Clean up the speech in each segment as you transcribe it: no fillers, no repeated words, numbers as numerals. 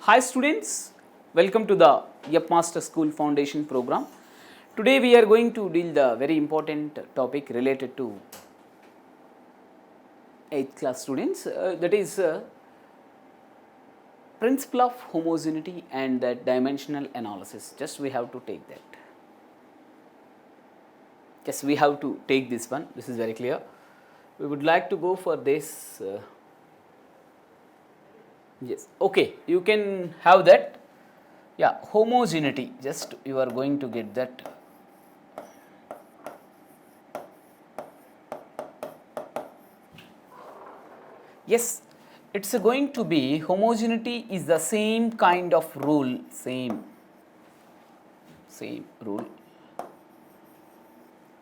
Hi students, welcome to the YEP Master School Foundation program. Today we are going to deal the very important topic related to 8th class students, that is principle of homogeneity and that dimensional analysis. Just we have to take that. Yes, we have to take this one. This is very clear. We would like to go for this. Yes, okay, you can have that. Yeah, homogeneity, just you are going to get that. Yes, it's going to be homogeneity is the same kind of rule, same rule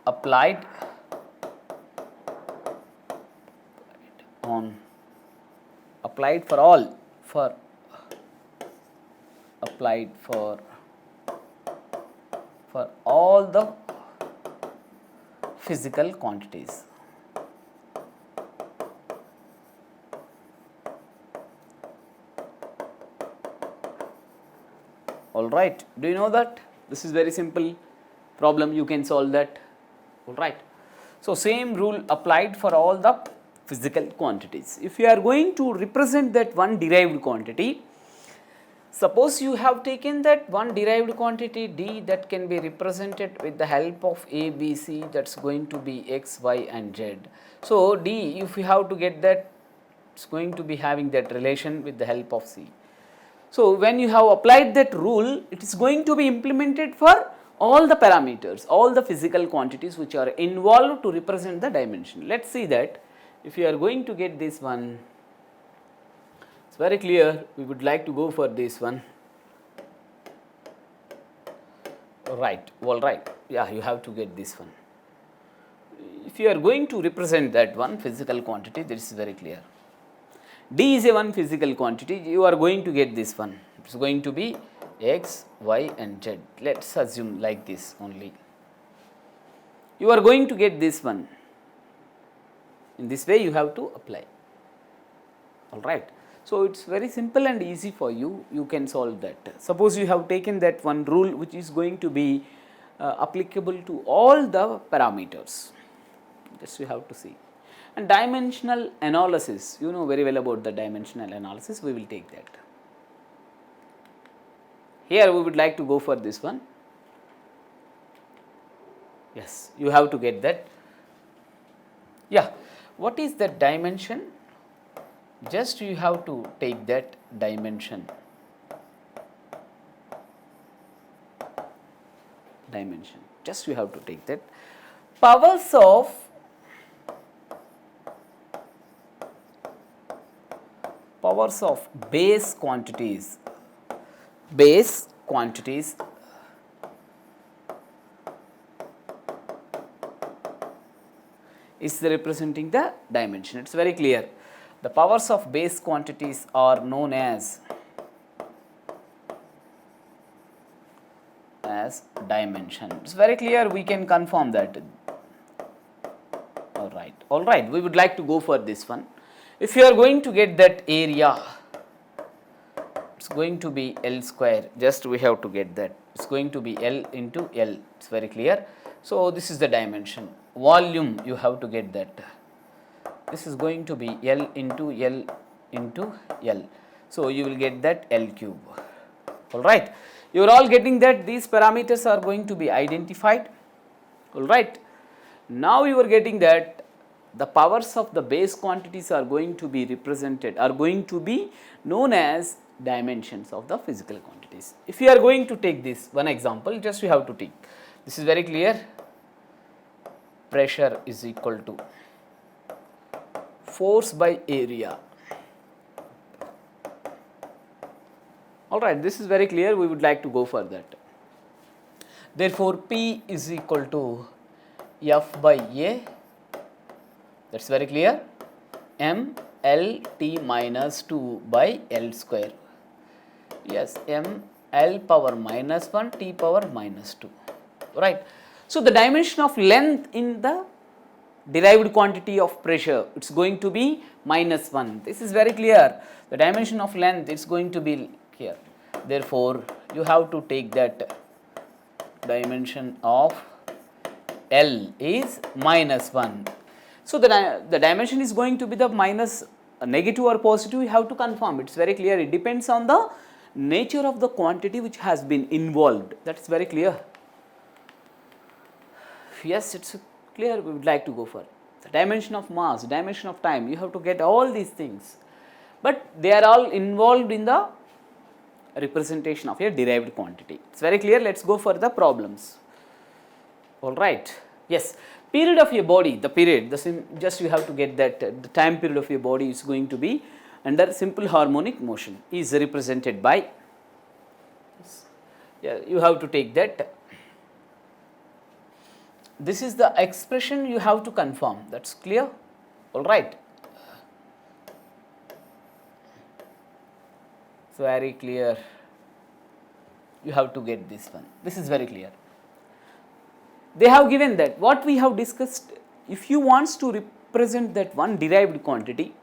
applied for all applied for all the physical quantities. All right, do you know that? This is very simple problem, you can solve that. All right, so same rule applied for all the physical quantities. If you are going to represent that one derived quantity, suppose you have taken that one derived quantity d that can be represented with the help of a, b, c, that's going to be x, y and z. So d, if you have to get that, it's going to be having that relation with the help of c. So when you have applied that rule, it is going to be implemented for all the parameters, all the physical quantities which are involved to represent the dimension. Let's see that. If you are going to get this one, it's very clear, we would like to go for this one. All right, yeah, you have to get this one. If you are going to represent that one physical quantity, this is very clear. D is a one physical quantity, you are going to get this one. It's going to be x, y and z. Let's assume like this only. You are going to get this one. In this way you have to apply. All right. So it's very simple and easy for you. You can solve that. Suppose you have taken that one rule which is going to be applicable to all the parameters. Just you have to see. And dimensional analysis, you know very well about the dimensional analysis, we will take that. Here we would like to go for this one. Yes, you have to get that. Yeah, what is the dimension? Just you have to take that dimension. Just you have to take that. Powers of base quantities is representing the dimension. It's very clear. The powers of base quantities are known as dimension. It's very clear, we can confirm that. All right, we would like to go for this one. If you are going to get that area, it's going to be L square, just we have to get that. It's going to be L into L, it's very clear. So this is the dimension. Volume, you have to get that. This is going to be L into L into L. So you will get that L cube. All right, you are all getting that these parameters are going to be identified. All right, now you are getting that the powers of the base quantities are going to be represented, are going to be known as dimensions of the physical quantities. If you are going to take this one example, just you have to take. This is very clear. Pressure is equal to force by area. All right, this is very clear, we would like to go for that. Therefore, P is equal to F by A. That's very clear. M L T minus 2 by L square. Yes, M L power minus 1 T power minus 2. Right. So the dimension of length in the derived quantity of pressure, it's going to be -1. This is very clear. The dimension of length, it's going to be here. Therefore, you have to take that dimension of L is -1. So, the dimension is going to be the minus negative or positive, you have to confirm. It is very clear. It depends on the nature of the quantity which has been involved. That is very clear. Yes, it is clear. We would like to go for the dimension of mass, dimension of time. You have to get all these things, but they are all involved in the representation of a derived quantity. It is very clear. Let us go for the problems. All right. Yes, period of a body, the period, just you have to get that the time period of a body is going to be under simple harmonic motion is represented by, yeah, you have to take that. This is the expression you have to confirm. That is clear. All right. So, very clear. You have to get this one. This is very clear. They have given that what we have discussed, if you want to represent that one derived quantity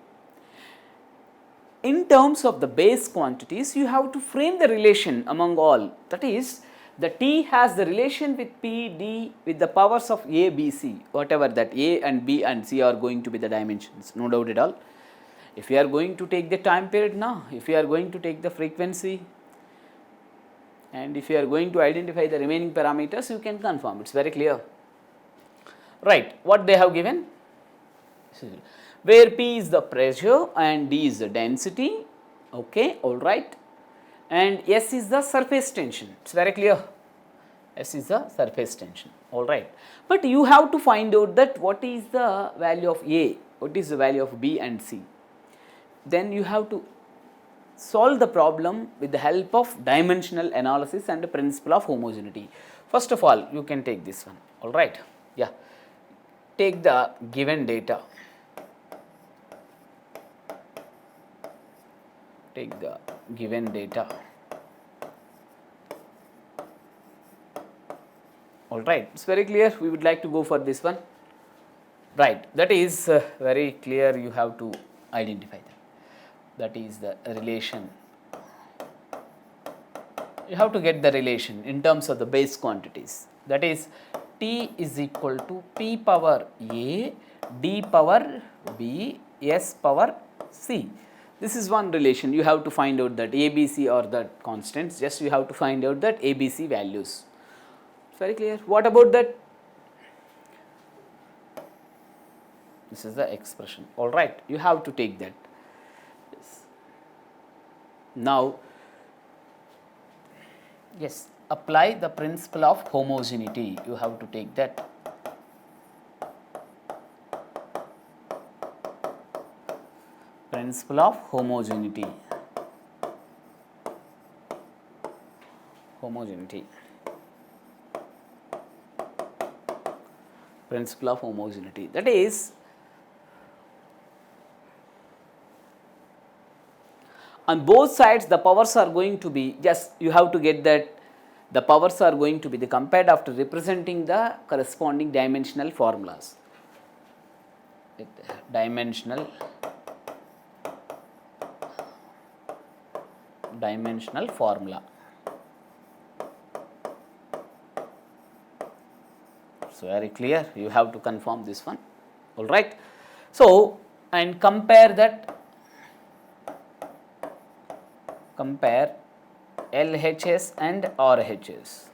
in terms of the base quantities, you have to frame the relation among all. That is, the T has the relation with P, D with the powers of A, B, C, whatever that A and B and C are going to be the dimensions, no doubt at all. If you are going to take the time period now, if you are going to take the frequency, and if you are going to identify the remaining parameters, you can confirm. It is very clear. Right. What they have given? Where P is the pressure and D is the density. Okay. All right. And S is the surface tension. It is very clear. S is the surface tension. All right. But you have to find out that what is the value of A, what is the value of B and C. Then you have to solve the problem with the help of dimensional analysis and the principle of homogeneity. First of all, you can take this one. All right. Yeah. Take the given data. Take the given data. All right. It's very clear. We would like to go for this one. Right. That is very clear. You have to identify that. That is the relation. You have to get the relation in terms of the base quantities. That is, T is equal to P power A, D power B, S power C. This is one relation. You have to find out that A, B, C are the constants. Just you have to find out that A, B, C values. Very clear. What about that? This is the expression. All right. You have to take that. Now, yes, apply the principle of homogeneity. You have to take that. Principle of homogeneity. Homogeneity. Principle of homogeneity. That is, on both sides the powers are going to be, just you have to get that the powers are going to be the compared after representing the corresponding dimensional formulas. Dimensional formula. So, very clear. You have to confirm this one. All right. So, and compare that. Compare LHS and RHS.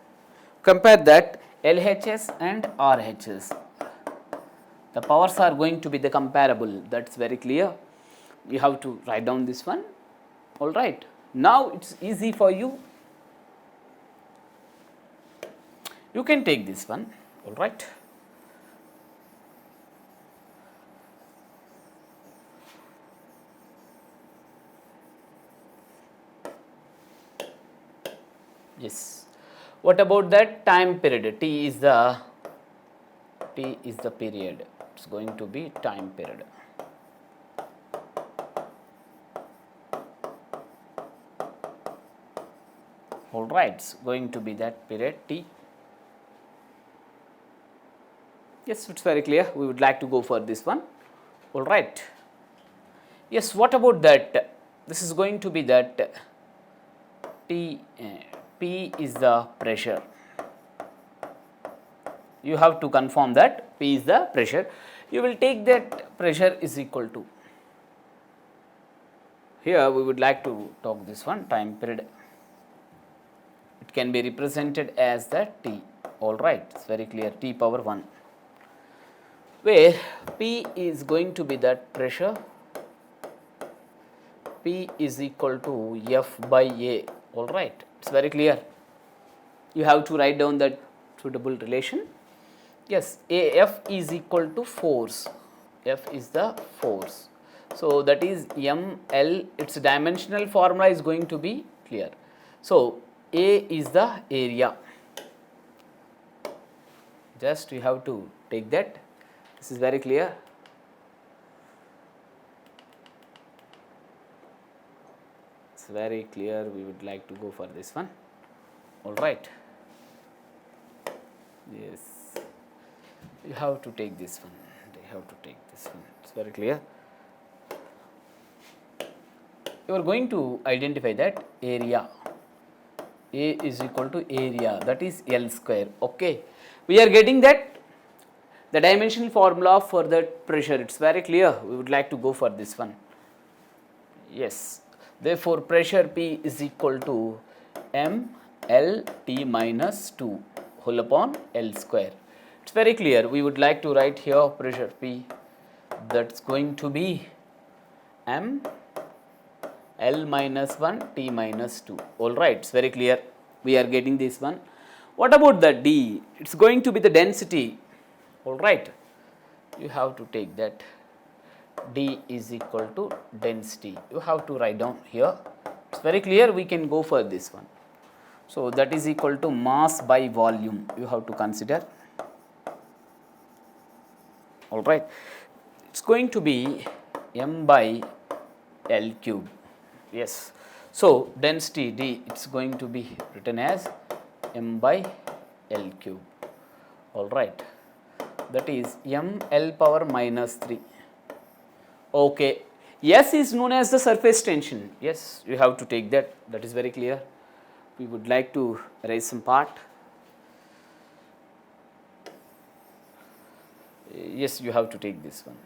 Compare that LHS and RHS. The powers are going to be the comparable. That is very clear. You have to write down this one. All right. Now it is easy for you. You can take this one. All right. Yes. What about that time period? T is the period. It's going to be time period. All right. It's going to be that period T. Yes, it's very clear. We would like to go for this one. All right. Yes. What about that? This is going to be that T, P is the pressure. You have to confirm that P is the pressure. You will take that pressure is equal to, here we would like to talk this one, time period. It can be represented as the T, alright, it is very clear, T power 1, where P is going to be that pressure, P is equal to F by A, alright, it is very clear. You have to write down that suitable relation. Yes, F is equal to force, F is the force. So, that is ML, its dimensional formula is going to be clear. So, A is the area, just you have to take that, this is very clear. It's very clear, we would like to go for this one, alright. Yes, you have to take this one, you have to take this one, it's very clear. You are going to identify that area, A is equal to area, that is L square, okay. We are getting that, the dimensional formula for that pressure, it is very clear, we would like to go for this one. Yes, therefore, pressure P is equal to M L T minus 2 whole upon L square. It is very clear, we would like to write here pressure P, that is going to be M L minus 1 T minus 2, alright, it is very clear, we are getting this one. What about the D? It is going to be the density, alright, you have to take that, D is equal to density, you have to write down here, it is very clear, we can go for this one. So, that is equal to mass by volume, you have to consider, alright, it is going to be M by L cube. Yes. So, density D, it is going to be written as M by L cube, alright, that is M L power minus 3, okay. S is known as the surface tension, yes, you have to take that, that is very clear. We would like to erase some part, yes, you have to take this one.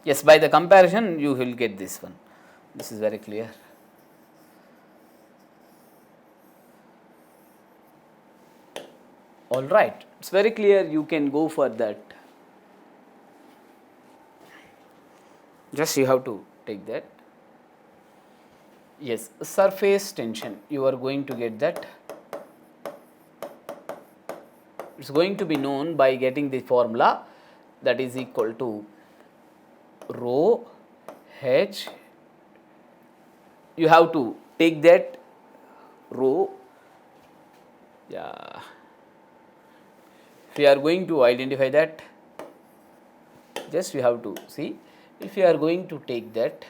Yes, by the comparison you will get this one, this is very clear. Alright, it is very clear, you can go for that, just you have to take that. Yes, surface tension, you are going to get that, it is going to be known by getting the formula, that is equal to rho H, you have to take that rho, yeah, if you are going to identify that, just you have to see, if you are going to take that,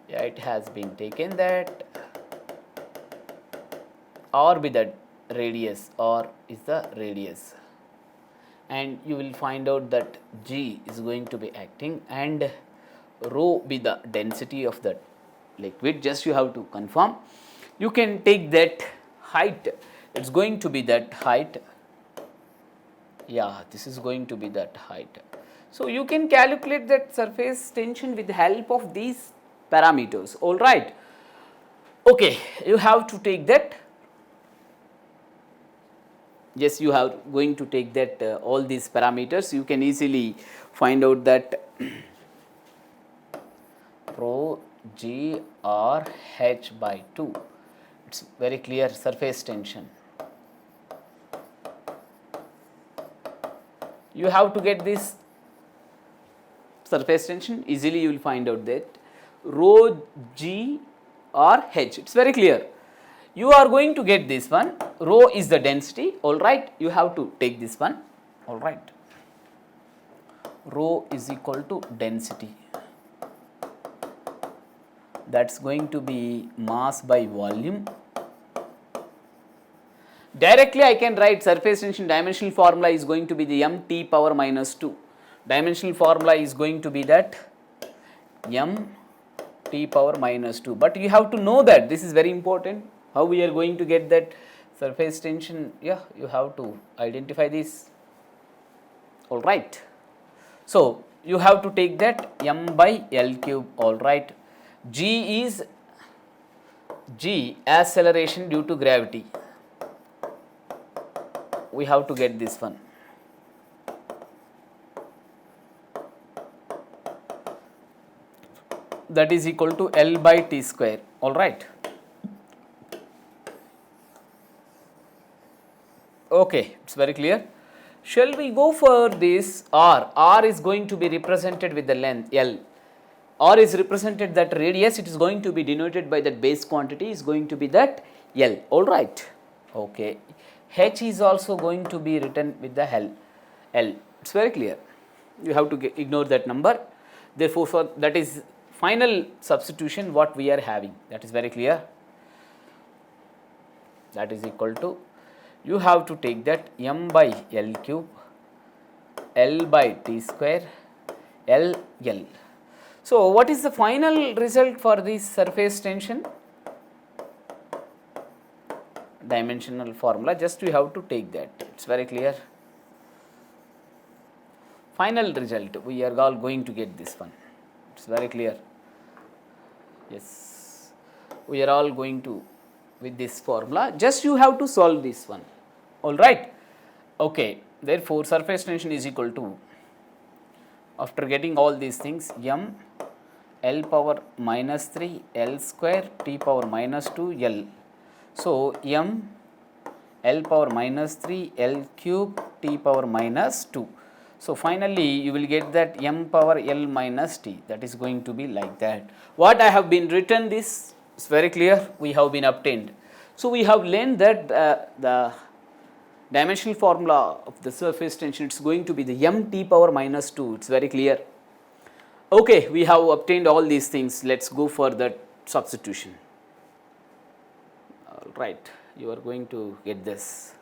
yeah, it has been taken that, or be that radius, or is the radius, and you will find out that G is going to be acting and rho be the density of that liquid, just you have to confirm. You can take that height, it is going to be that height, yeah, this is going to be that height. So, you can calculate that surface tension with the help of these parameters, alright. Okay, you have to take that, yes, you are going to take that all these parameters, you can easily find out that rho G R H by 2, it is very clear, surface tension. You have to get this surface tension, easily you will find out that rho G R H, it is very clear. You are going to get this one, rho is the density, alright, you have to take this one, alright. Rho is equal to density, that is going to be mass by volume, Directly I can write surface tension dimensional formula is going to be the m t power minus 2. Dimensional formula is going to be that m t power minus 2. But you have to know that this is very important. How we are going to get that surface tension? Yeah, you have to identify this. All right. So you have to take that m by L cube. All right. G is G acceleration due to gravity. We have to get this one. That is equal to L by T square. All right. Okay, it's very clear. Shall we go for this R? R is going to be represented with the length L. R is represented that radius, it is going to be denoted by that base quantity is going to be that L. All right. Okay. H is also going to be written with the L. It's very clear. You have to ignore that number. Therefore, for that is final substitution what we are having. That is very clear. That is equal to, you have to take that m by L cube, L by T square, L. So, what is the final result for this surface tension? Dimensional formula, just we have to take that. It's very clear. Final result, we are all going to get this one. It's very clear. Yes, we are all going to with this formula. Just you have to solve this one. All right. Okay. Therefore, surface tension is equal to, after getting all these things, m L power minus 3 L square T power minus 2 L. So, m L power minus 3 L cube T power minus 2. So, finally, you will get that m power L minus T, that is going to be like that. What I have been written this is very clear, we have been obtained. So, we have learned that the dimensional formula of the surface tension, it is going to be the m T power minus 2, it is very clear. Okay, we have obtained all these things, let us go for that substitution. All right, you are going to get this.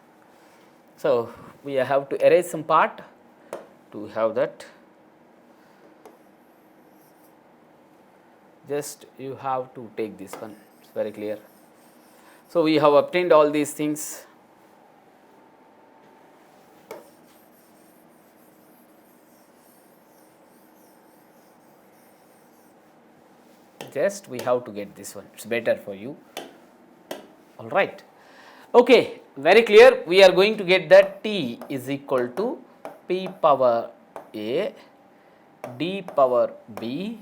So, we have to erase some part to have that. Just you have to take this one, it's very clear. So, we have obtained all these things. Just we have to get this one, it's better for you. All right. Okay, very clear. We are going to get that T is equal to P power A, D power B,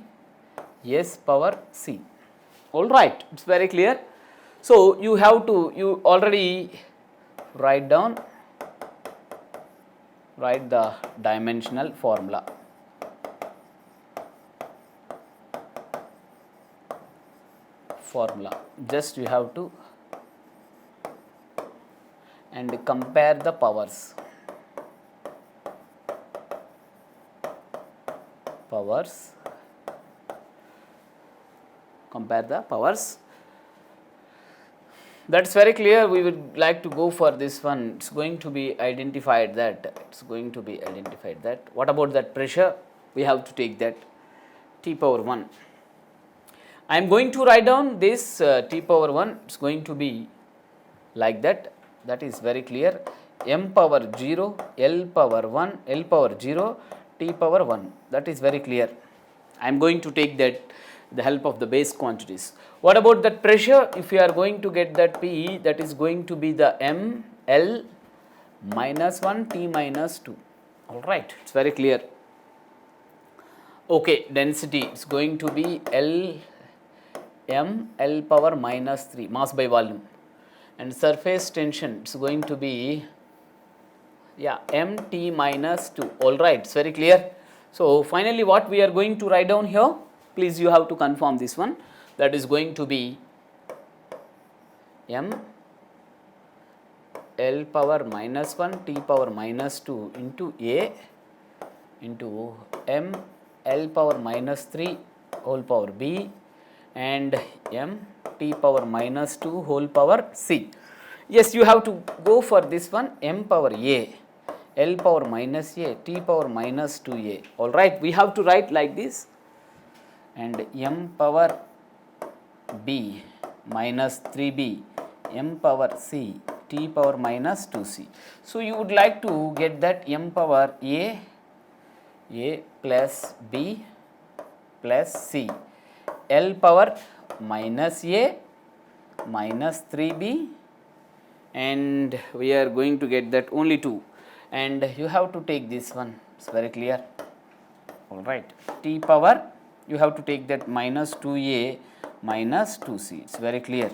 S power C. All right, it's very clear. So, you have to, you already write down, write the dimensional formula. Just you have to and compare the powers. Compare the powers. That's very clear. We would like to go for this one. It's going to be identified that. What about that pressure? We have to take that T power 1. I am going to write down this T power 1. It's going to be like that. That is very clear. M power 0, L power 1, L power 0, T power 1. That is very clear. I am going to take that the help of the base quantities. What about that pressure? If you are going to get that P, that is going to be the M, L minus 1, T minus 2. All right, it's very clear. Okay, density is going to be L, M, L power minus 3, mass by volume. And surface tension is going to be, yeah, M T minus 2. All right, it's very clear. So, finally, what we are going to write down here, please you have to confirm this one, that is going to be M L power minus 1 T power minus 2 into A into M L power minus 3 whole power B and M T power minus 2 whole power C. Yes, you have to go for this one, m power a, L power minus a, t power minus 2a. All right, we have to write like this, and m power b minus 3b, m power c, t power minus 2c. So you would like to get that m power a plus b plus c, L power minus a minus 3b, and we are going to get that only 2, and you have to take this one, it's very clear. All right, t power, you have to take that minus 2a minus 2c, it's very clear.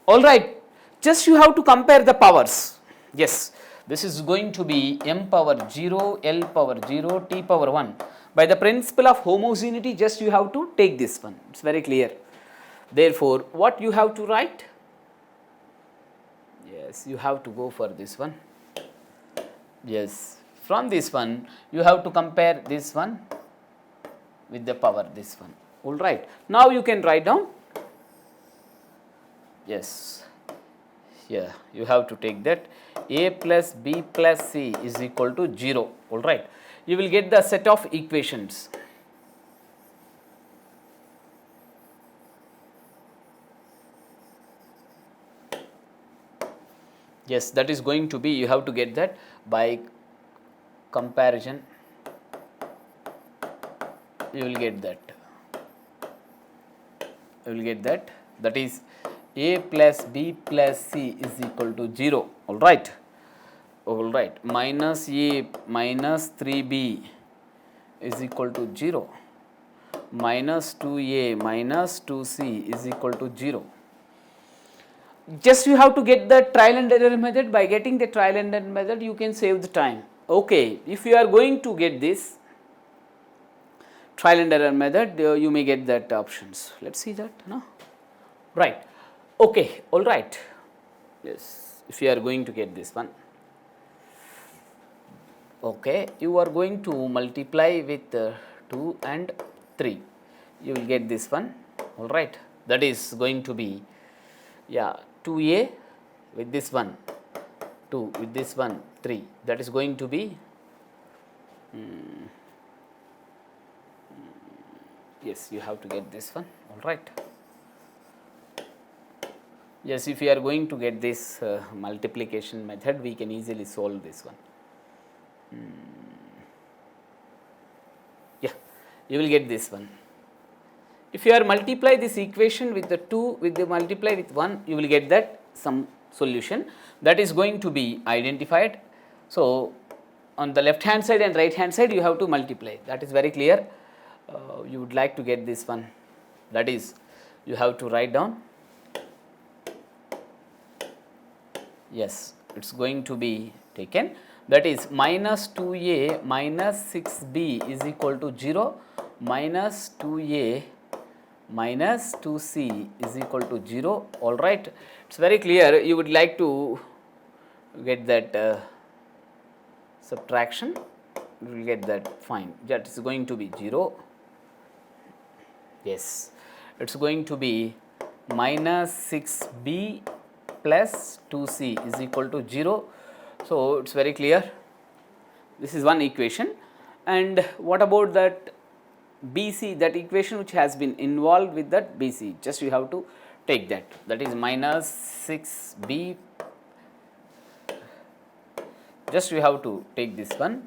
All right, just you have to compare the powers. Yes, this is going to be m power 0, L power 0, t power 1. By the principle of homogeneity, just you have to take this one, it's very clear. Therefore, what you have to write? Yes, you have to go for this one. Yes, from this one, you have to compare this one with the power this one. All right, now you can write down. Yes, yeah, you have to take that a plus b plus c is equal to 0. All right, you will get the set of equations. Yes, that is going to be, you have to get that by comparison, you will get that. You will get that, that is a plus b plus c is equal to 0. All right. All right, minus a minus 3b is equal to 0, minus 2a minus 2c is equal to 0. Just you have to get the trial and error method. By getting the trial and error method, you can save the time. Okay, if you are going to get this trial and error method, you may get that options. Let's see that, no? Right. Okay, all right. Yes, if you are going to get this one. Okay, you are going to multiply with 2 and 3. You will get this one. All right. That is going to be, yeah, 2a with this one, 2 with this one, 3. That is going to be, yes, you have to get this one. All right. Yes, if you are going to get this multiplication method, we can easily solve this one. Yeah, you will get this one. If you are multiply this equation with the 2 with the multiply with 1, you will get that some solution that is going to be identified. So on the left hand side and right hand side, you have to multiply. That is very clear. You would like to get this one, that is, you have to write down. Yes, it's going to be taken, that is minus 2a minus 6b is equal to 0, minus 2a minus 2c is equal to 0. All right, it's very clear. You would like to get that subtraction, you will get that fine. That is going to be 0. Yes, it's going to be minus 6b plus 2c is equal to 0. So it's very clear. This is one equation. And what about that BC, that equation which has been involved with that BC? Just you have to take that. That is minus 6b. Just you have to take this one.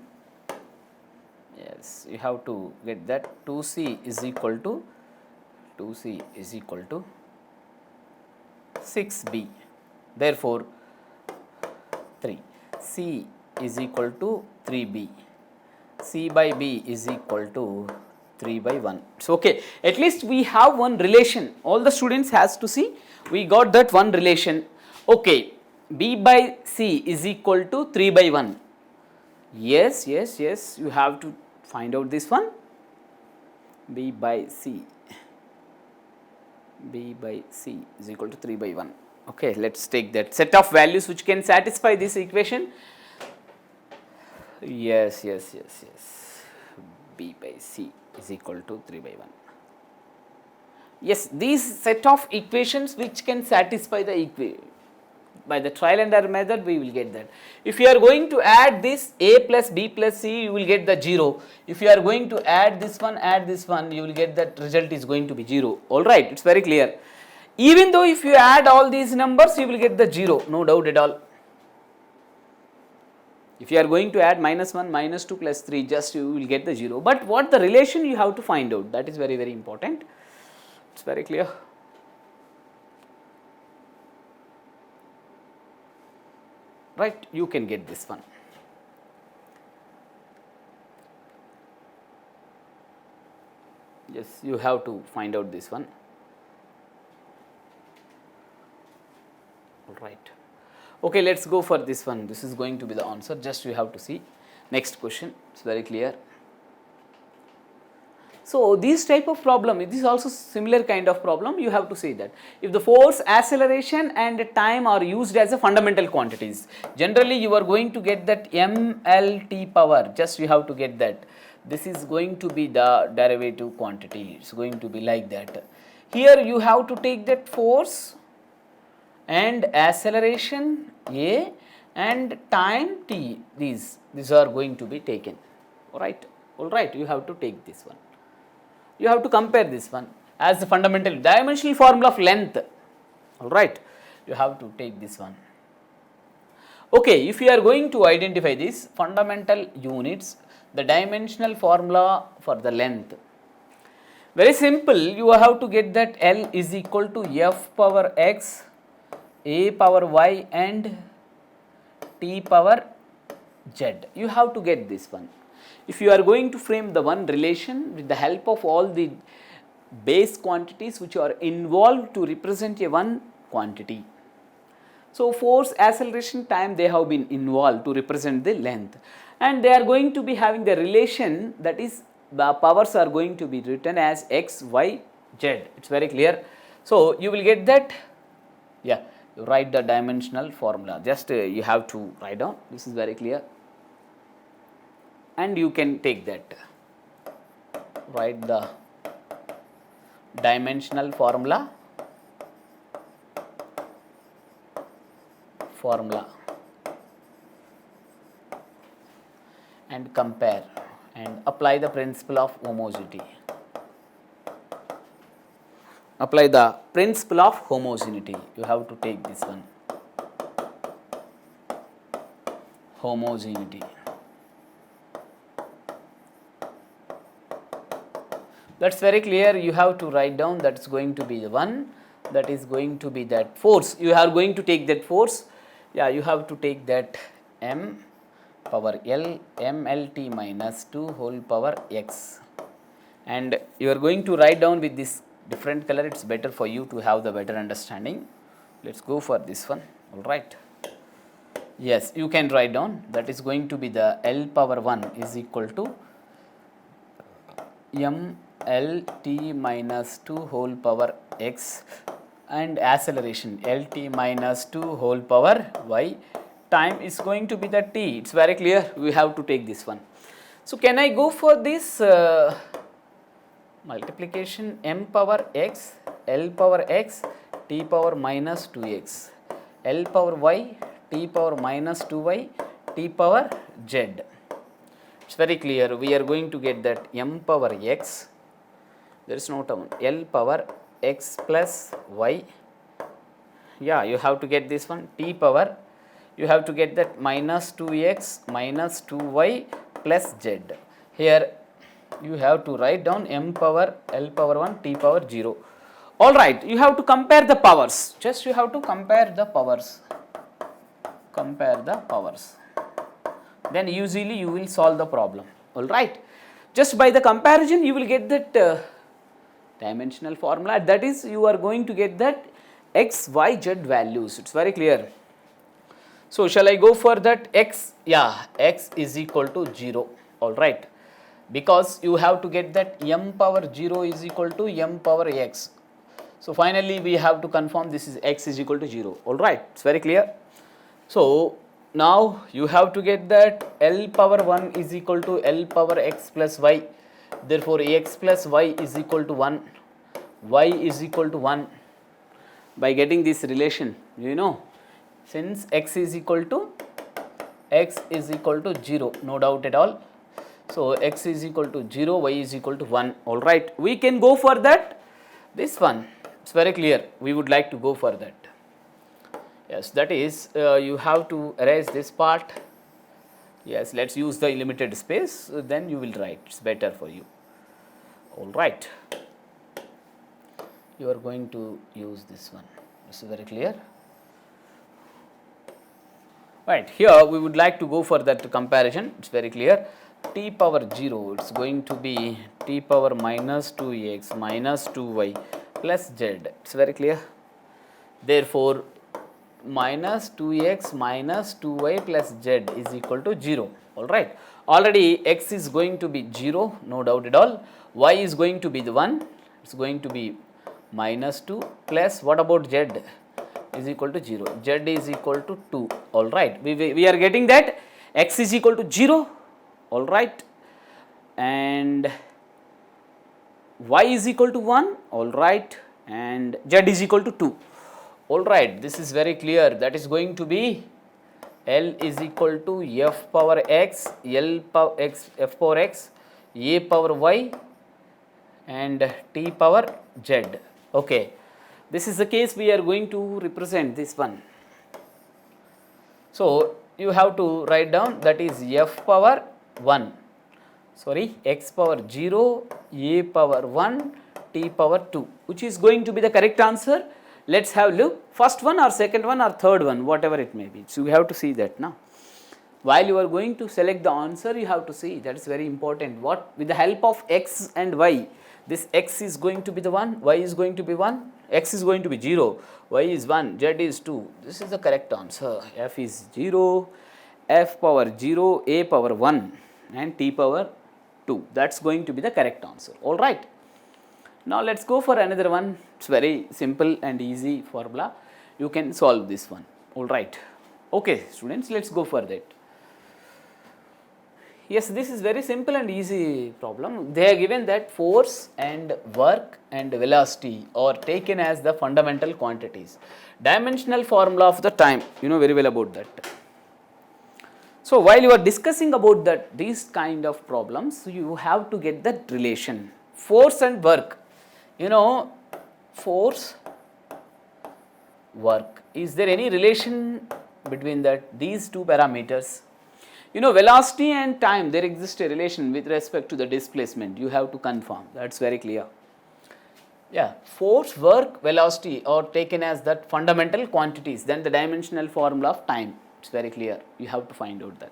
Yes, you have to get that 2c is equal to 6b. Therefore, 3. C is equal to 3b. C by b is equal to 3 by 1. So, okay, at least we have one relation. All the students has to see, we got that one relation. Okay, b by c is equal to 3 by 1. Yes, yes, yes, you have to find out this one. B by c is equal to 3 by 1. Okay, let's take that set of values which can satisfy this equation. Yes, yes, yes, yes. B by c is equal to 3 by 1. Yes, these set of equations which can satisfy the by the trial and error method we will get that. If you are going to add this a plus b plus c, you will get the 0. If you are going to add this one, you will get that result is going to be 0. Alright, it is very clear. Even though if you add all these numbers, you will get the 0, no doubt at all. If you are going to add minus 1, minus 2 plus 3, just you will get the 0. But what the relation you have to find out, that is very, very important. It's very clear. Right, you can get this one. Yes, you have to find out this one. All right. Okay, let's go for this one. This is going to be the answer. Just you have to see. Next question. It's very clear. So, this type of problem, it is also similar kind of problem. You have to say that if the force, acceleration and time are used as a fundamental quantities, generally you are going to get that mLT power. Just you have to get that. This is going to be the derivative quantity. It's going to be like that. Here you have to take that force and acceleration A and time T. These are going to be taken. All right. You have to take this one. You have to compare this one as the fundamental dimensional formula of length. All right, you have to take this one. Okay, if you are going to identify these fundamental units, the dimensional formula for the length, very simple. You have to get that L is equal to F power X, A power Y and T power Z. You have to get this one. If you are going to frame the one relation with the help of all the base quantities which are involved to represent a one quantity. So, force, acceleration, time, they have been involved to represent the length, and they are going to be having the relation, that is the powers are going to be written as x, y, z. It is very clear. So, you will get that, yeah, you write the dimensional formula, just you have to write down, this is very clear. And you can take that, write the dimensional formula and compare and apply the principle of homogeneity. Apply the principle of homogeneity. You have to take this one, homogeneity. That is very clear. You have to write down, that is going to be the one, that is going to be that force. You are going to take that force. Yeah, you have to take that m power L mLT minus 2 whole power x, and you are going to write down with this different color. It is better for you to have the better understanding. Let us go for this one. All right. Yes, you can write down, that is going to be the L power 1 is equal to mLT minus 2 whole power x and acceleration LT minus 2 whole power y. Time is going to be the t. It's very clear. We have to take this one. So, can I go for this multiplication m power x, L power x, t power minus 2x, L power y, t power minus 2y, t power z. It's very clear. We are going to get that m power x, there is no term, L power x plus y. Yeah, you have to get this one, t power, you have to get that minus 2x minus 2y plus z. Here you have to write down m power L power 1 t power 0. All right, you have to compare the powers. Just you have to compare the powers. Then usually you will solve the problem. All right. Just by the comparison you will get that dimensional formula. That is, you are going to get that x, y, z values. It's very clear. So, shall I go for that x? Yeah, x is equal to 0. All right. Because you have to get that m power 0 is equal to m power x. So, finally we have to confirm this is x is equal to 0. All right. It's very clear. So, now you have to get that L power 1 is equal to L power x plus y. Therefore, x plus y is equal to 1, y is equal to 1. By getting this relation, you know, since x is equal to 0, no doubt at all. So, x is equal to 0, y is equal to 1, all right. We can go for that, this one, it's very clear, we would like to go for that. Yes, that is, you have to erase this part. Yes, let's use the limited space, then you will write, it's better for you, all right. You are going to use this one, this is very clear. Right, here we would like to go for that comparison, it's very clear. T power 0, it's going to be t power minus 2x minus 2y plus z, it's very clear. Therefore, minus 2x minus 2y plus z is equal to 0, all right. Already x is going to be 0, no doubt at all. Y is going to be the 1, it's going to be minus 2 plus what about z is equal to 0, z is equal to 2, all right. We are getting that x is equal to 0, all right, and y is equal to 1, all right, and z is equal to 2. All right, this is very clear. That is going to be L is equal to f power x, L power x, f power x, a power y, and t power z. Okay, this is the case we are going to represent this one. So, you have to write down that is f power 1, sorry, x power 0, a power 1, t power 2, which is going to be the correct answer. Let's have a look, first one or second one or third one, whatever it may be. So, you have to see that now. While you are going to select the answer, you have to see, that is very important. What, with the help of x and y, this x is going to be the 1, y is going to be 1, x is going to be 0, y is 1, z is 2. This is the correct answer. F is 0, f power 0, a power 1 and t power 2. That is going to be the correct answer. All right. Now, let us go for another one. It is very simple and easy formula. You can solve this one. All right. Okay, students, let us go for that. Yes, this is very simple and easy problem. They are given that force and work and velocity are taken as the fundamental quantities. Dimensional formula of the time, you know very well about that. So, while you are discussing about that, these kind of problems, you have to get that relation. Force and work. You know, force, work. Is there any relation between that, these two parameters? You know, velocity and time, there exists a relation with respect to the displacement. You have to confirm, that is very clear. Yeah, force, work, velocity are taken as that fundamental quantities, then the dimensional formula of time, it is very clear. You have to find out that.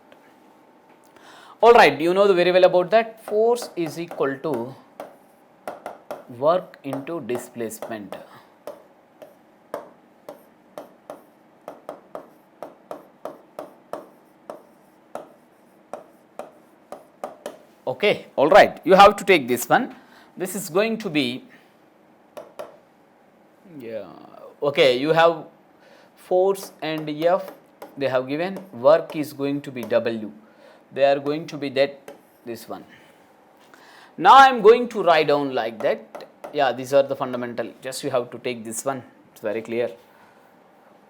Alright, you know very well about that. Force is equal to work into displacement. Okay, all right, you have to take this one. This is going to be, yeah, okay, you have force and F, they have given, work is going to be W. They are going to be that, this one. Now, I am going to write down like that. Yeah, these are the fundamental. Just you have to take this one. It's very clear.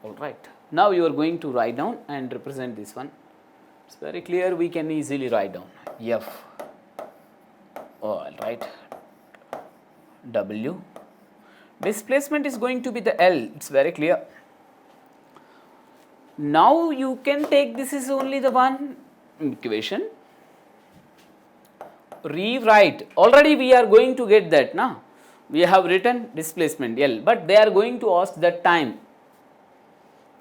All right. Now, you are going to write down and represent this one. It's very clear. We can easily write down F. All right. W. Displacement is going to be the L. It's very clear. Now, you can take this is only the one equation. Rewrite, already we are going to get that now. We have written displacement L, but they are going to ask that time.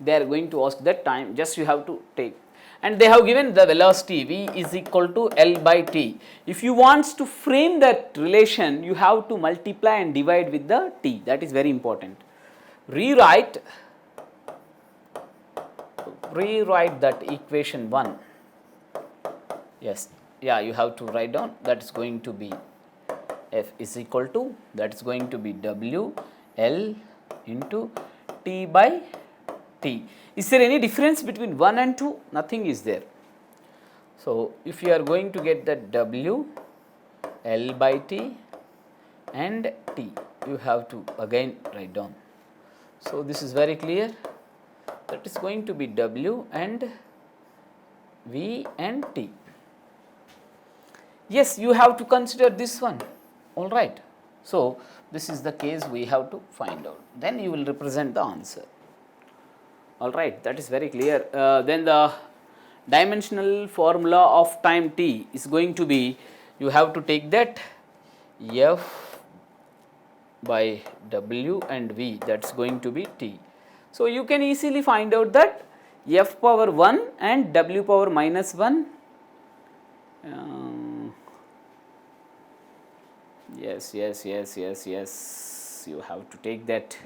They are going to ask that time, just you have to take. And they have given the velocity V is equal to L by T. If you want to frame that relation, you have to multiply and divide with the T. That is very important. Rewrite that equation 1. Yes. Yeah, you have to write down, that is going to be F is equal to, that is going to be W L into T by T. Is there any difference between 1 and 2? Nothing is there. So, if you are going to get that W L by T and T, you have to again write down. So, this is very clear. that is going to be W and V and T. Yes, you have to consider this one, all right. So, this is the case we have to find out, then you will represent the answer, all right, that is very clear. Then the dimensional formula of time t is going to be, you have to take that F by W and V, that is going to be T. So, you can easily find out that F power 1 and W power minus 1, yes, you have to take that,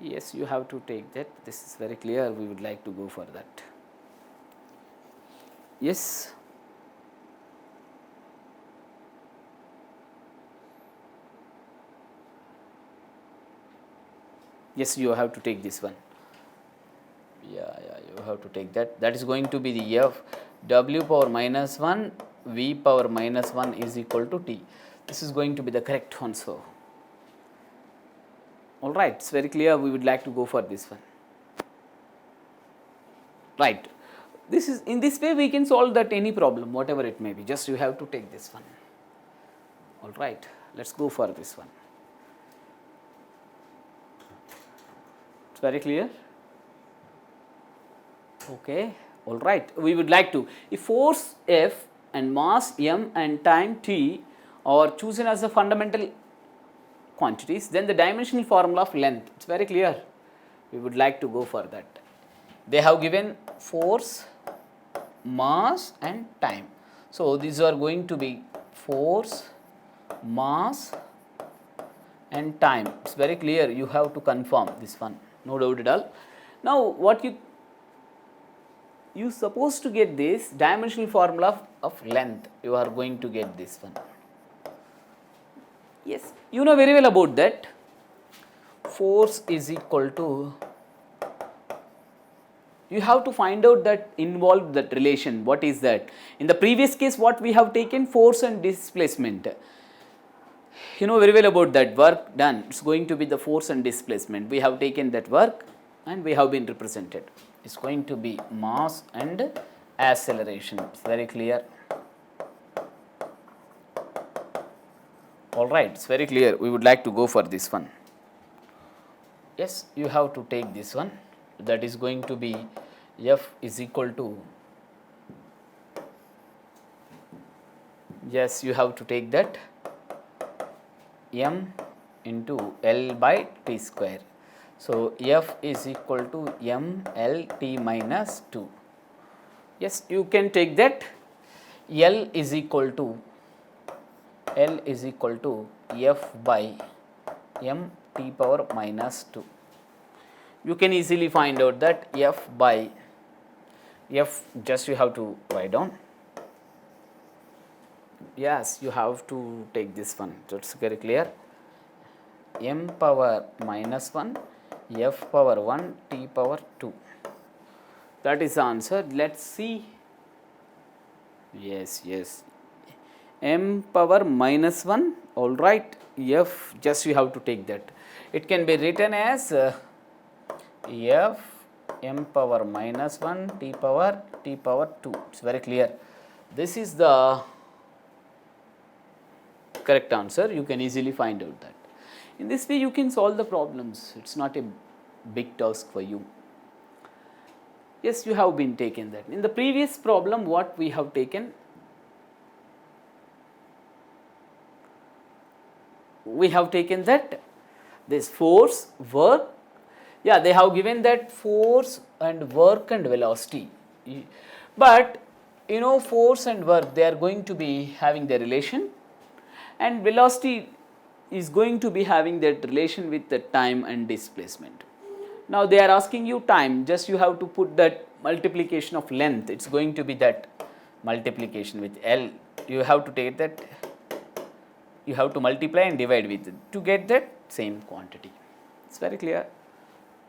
yes, you have to take that, this is very clear, we would like to go for that, yes. Yes, you have to take this one. Yeah, you have to take that. That is going to be the F, W power minus 1, V power minus 1 is equal to T. This is going to be the correct answer. All right, it's very clear. We would like to go for this one. Right. This is, in this way we can solve that any problem, whatever it may be. Just you have to take this one. All right. Let's go for this one. Very clear? Okay, all right. We would like to, if force F and mass m and time t are chosen as the fundamental quantities, then the dimensional formula of length, it's very clear. We would like to go for that. They have given force, mass and time. So, these are going to be force, mass and time. It's very clear, you have to confirm this one. No doubt at all. Now, what you supposed to get this dimensional formula of length, you are going to get this one. Yes, you know very well about that. Force is equal to, you have to find out that involved that relation. What is that? In the previous case, what we have taken, force and displacement. You know very well about that, work done, it's going to be the force and displacement. We have taken that work and we have been represented. It's going to be mass and acceleration. It's very clear. All right, it's very clear. We would like to go for this one. Yes, you have to take this one. That is going to be F is equal to, yes, you have to take that m into L by T square. So, F is equal to m L T minus 2. Yes, you can take that L is equal to F by m T power minus 2. You can easily find out that F by F, just you have to write down. Yes, you have to take this one, that's very clear. M power minus 1, F power 1, T power 2. That is the answer. Let's see. Yes, M power minus 1, all right. F, just you have to take that. It can be written as F m power minus 1, T power 2. It's very clear. This is the correct answer. You can easily find out that. In this way you can solve the problems. It's not a big task for you. Yes, you have been taken that. In the previous problem, what we have taken? We have taken that this force, work. Yeah, they have given that force and work and velocity. But you know, force and work, they are going to be having their relation, and velocity is going to be having that relation with the time and displacement. Now they are asking you time, just you have to put that multiplication of length, it's going to be that multiplication with L. You have to take that, you have to multiply and divide with it to get that same quantity. It's very clear.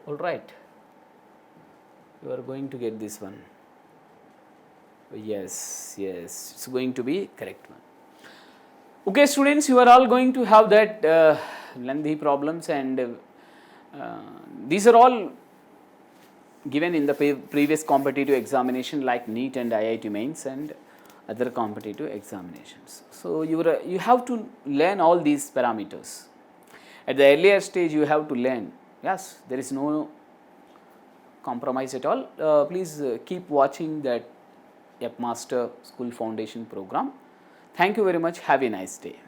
All right, you are going to get this one. Yes, it's going to be correct one. Okay, students, you are all going to have that lengthy problems, and These are all given in the previous competitive examination like NEET and IIT mains and other competitive examinations. So, you have to learn all these parameters. At the earlier stage you have to learn, yes, there is no compromise at all. Please keep watching that Master School Foundation program. Thank you very much. Have a nice day.